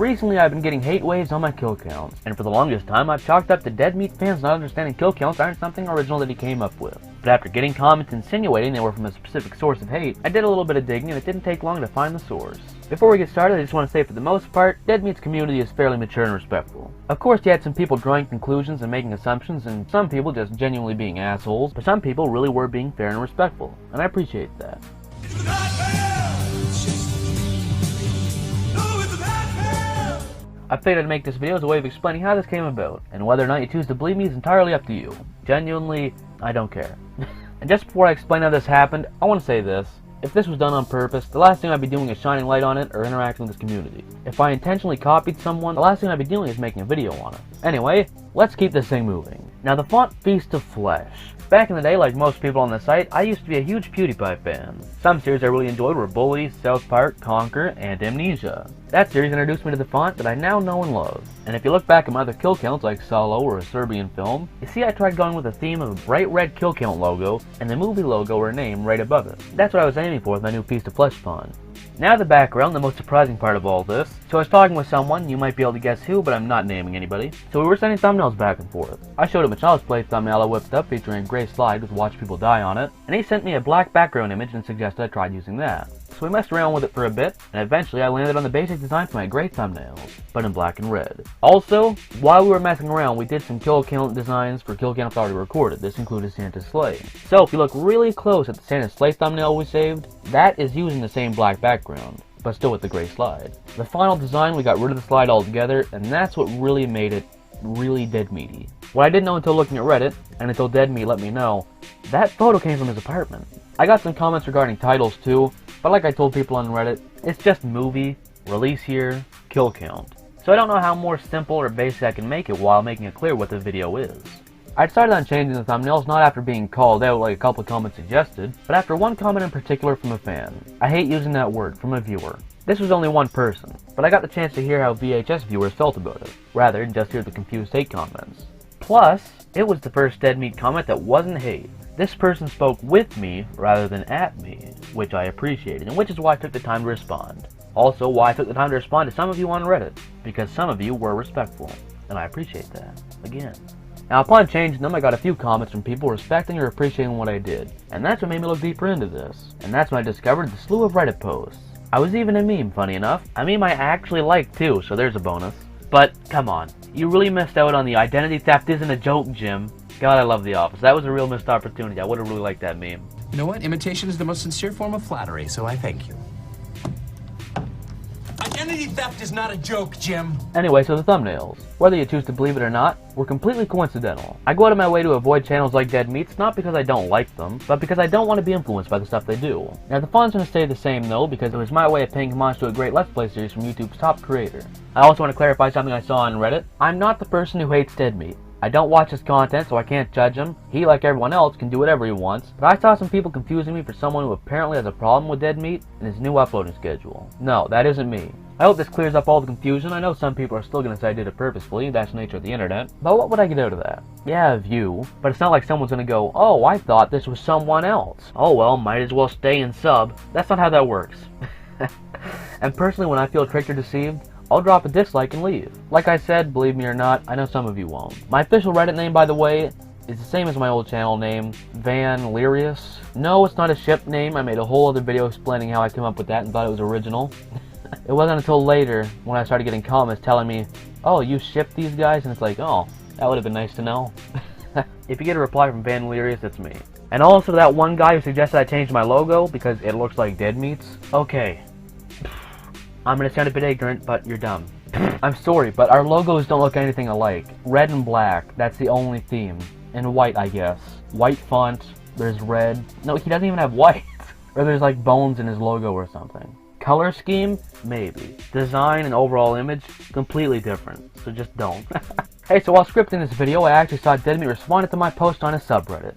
Recently I've been getting hate waves on my kill counts, and for the longest time I've chalked up to Dead Meat fans not understanding kill counts aren't something original that he came up with. But after getting comments insinuating they were from a specific source of hate, I did a little bit of digging and it didn't take long to find the source. Before we get started, I just want to say for the most part, Dead Meat's community is fairly mature and respectful. Of course you had some people drawing conclusions and making assumptions, and some people just genuinely being assholes, but some people really were being fair and respectful, and I appreciate that. I figured I'd make this video as a way of explaining how this came about, and whether or not you choose to believe me is entirely up to you. Genuinely, I don't care. And just before I explain how this happened, I want to say this. If this was done on purpose, the last thing I'd be doing is shining light on it or interacting with this community. If I intentionally copied someone, the last thing I'd be doing is making a video on it. Anyway, let's keep this thing moving. Now the font Feast of Flesh. Back in the day, like most people on the site, I used to be a huge PewDiePie fan. Some series I really enjoyed were Bully, South Park, Conquer, and Amnesia. That series introduced me to the font that I now know and love. And if you look back at my other kill counts like Solo or A Serbian Film, you see I tried going with a theme of a bright red kill count logo and the movie logo or name right above it. That's what I was aiming for with my new Feast of Flesh font. Now the background, the most surprising part of all this. So I was talking with someone, you might be able to guess who, but I'm not naming anybody. So we were sending thumbnails back and forth. I showed him a Child's Play thumbnail I whipped up featuring a gray slide with Watch People Die on it, and he sent me a black background image and suggested I tried using that. So we messed around with it for a bit, and eventually I landed on the basic design for my gray thumbnails, but in black and red. Also, while we were messing around, we did some kill count designs for kill counts already recorded. This included Santa's Sleigh. So if you look really close at the Santa's Sleigh thumbnail we saved, that is using the same black background, but still with the gray slide. The final design, we got rid of the slide altogether, and that's what really made it really Dead Meaty. What I didn't know until looking at Reddit, and until Dead Meat let me know, that photo came from his apartment. I got some comments regarding titles too, but like I told people on Reddit, it's just movie, release year, kill count. So I don't know how more simple or basic I can make it while making it clear what the video is. I decided on changing the thumbnails not after being called out like a couple of comments suggested, but after one comment in particular from a fan. I hate using that word, from a viewer. This was only one person, but I got the chance to hear how VHS viewers felt about it, rather than just hear the confused hate comments. Plus, it was the first Dead Meat comment that wasn't hate. This person spoke with me rather than at me, which I appreciated, and which is why I took the time to respond. Also, why I took the time to respond to some of you on Reddit, because some of you were respectful, and I appreciate that, again. Now upon changing them, I got a few comments from people respecting or appreciating what I did, and that's what made me look deeper into this. And that's when I discovered the slew of Reddit posts. I was even a meme, funny enough. A meme I actually liked too, so there's a bonus. But, come on, you really missed out on the identity theft isn't a joke, Jim. God, I love The Office. That was a real missed opportunity. I would have really liked that meme. You know what? Imitation is the most sincere form of flattery, so I thank you. Identity theft is not a joke, Jim. Anyway, so the thumbnails, whether you choose to believe it or not, were completely coincidental. I go out of my way to avoid channels like Dead Meats, not because I don't like them, but because I don't want to be influenced by the stuff they do. Now the font's going to stay the same though, because it was my way of paying homage to a great Let's Play series from YouTube's top creator. I also want to clarify something I saw on Reddit. I'm not the person who hates Dead Meat. I don't watch his content, so I can't judge him. He, like everyone else, can do whatever he wants, but I saw some people confusing me for someone who apparently has a problem with Dead Meat and his new uploading schedule. No, that isn't me. I hope this clears up all the confusion. I know some people are still going to say I did it purposefully, that's the nature of the internet, but what would I get out of that? Yeah, a view, but it's not like someone's going to go, oh, I thought this was someone else. Oh well, might as well stay and sub. That's not how that works. And personally, when I feel tricked or deceived, I'll drop a dislike and leave. Like I said, believe me or not, I know some of you won't. My official Reddit name, by the way, is the same as my old channel name, Van Lirius. No, it's not a ship name. I made a whole other video explaining how I came up with that and thought it was original. It wasn't until later when I started getting comments telling me, oh, you ship these guys? And it's like, oh, that would have been nice to know. If you get a reply from Van Lirius, it's me. And also that one guy who suggested I change my logo because it looks like Dead Meats. Okay. I'm gonna sound a bit ignorant, but you're dumb. I'm sorry, but our logos don't look anything alike. Red and black, that's the only theme. And white, I guess. White font, there's red. No, he doesn't even have white. Or there's like bones in his logo or something. Color scheme? Maybe. Design and overall image? Completely different. So just don't. Hey, so while scripting this video, I actually saw Dead Meat responded to my post on his subreddit.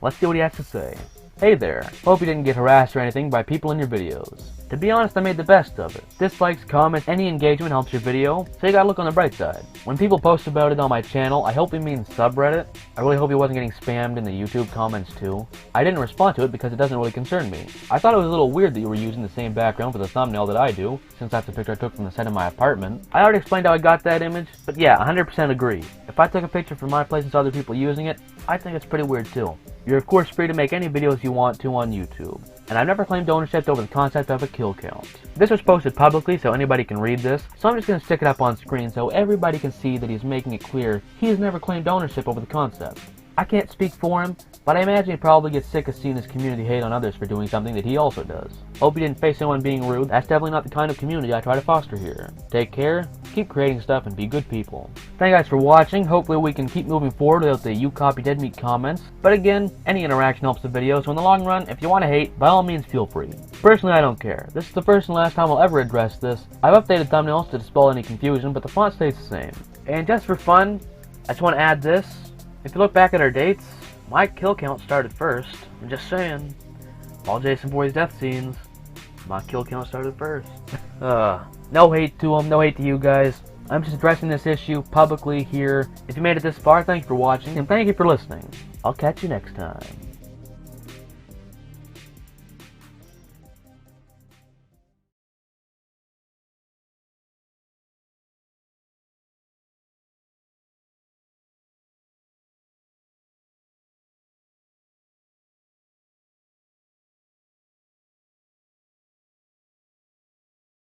Let's see what he has to say. Hey there. Hope you didn't get harassed or anything by people in your videos. To be honest, I made the best of it. Dislikes, comments, any engagement helps your video, so you gotta look on the bright side. When people post about it on my channel, I hope he means subreddit. I really hope he wasn't getting spammed in the YouTube comments too. I didn't respond to it because it doesn't really concern me. I thought it was a little weird that you were using the same background for the thumbnail that I do, since that's a picture I took from the side of my apartment. I already explained how I got that image, but yeah, 100% agree. If I took a picture from my place and saw other people using it, I think it's pretty weird too. You're of course free to make any videos you want to on YouTube. And I've never claimed ownership over the concept of a kill count. This was posted publicly so anybody can read this, so I'm just going to stick it up on screen so everybody can see that he's making it clear he has never claimed ownership over the concept. I can't speak for him, but I imagine he probably gets sick of seeing his community hate on others for doing something that he also does. Hope you didn't face anyone being rude. That's definitely not the kind of community I try to foster here. Take care, keep creating stuff, and be good people. Thank you guys for watching. Hopefully we can keep moving forward without the "you copy dead meat" comments. But again, any interaction helps the video, so in the long run, if you want to hate, by all means feel free. Personally, I don't care. This is the first and last time I'll ever address this. I've updated thumbnails to dispel any confusion, but the font stays the same. And just for fun, I just want to add this. If you look back at our dates, my kill count started first. I'm just saying. All Jason Voorhees death scenes, my kill count started first. No hate to him, no hate to you guys. I'm just addressing this issue publicly here. If you made it this far, thank you for watching, and thank you for listening. I'll catch you next time.